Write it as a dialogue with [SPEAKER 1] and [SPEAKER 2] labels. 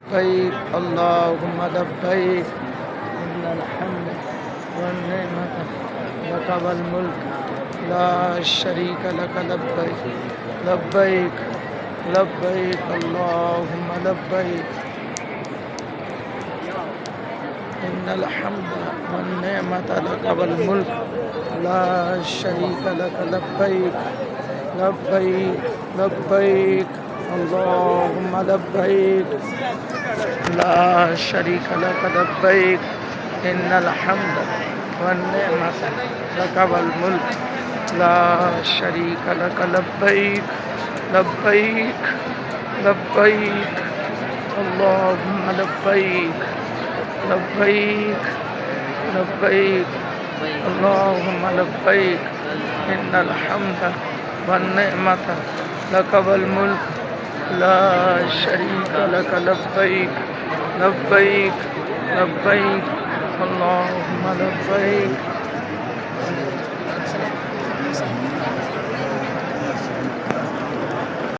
[SPEAKER 1] लब्बैक अल्लाहुम्मा लब्बैक इन्नल हम्द one निअमत luck वल मुल्क ला शरीका लक लब्बैक लब्बैक लब्बैक अल्लाहुम्मा लब्बैक इन्नल हम्द वन निअमत लक वल मुल्क ला शरीका लक लब्बैक लब्बैक लब्बैक अल्लाहुम्मा लब्बैक ला शरीका लक लब्बैक इन्नल हम्द वन निअमत लक वल मुल्क ला शरीका लक लब्बैक लब्बैक लब्बैक अल्लाहुम्मा लब्बैक लब्बैक लब्बैक अल्लाहुम्मा लब्बैक इन्नल हम्द वन निअमत लक वल मुल्क ला शरीका लक लब्बैक लब्बैक लब्बैक अल्लाहुम्मा लब्बैक।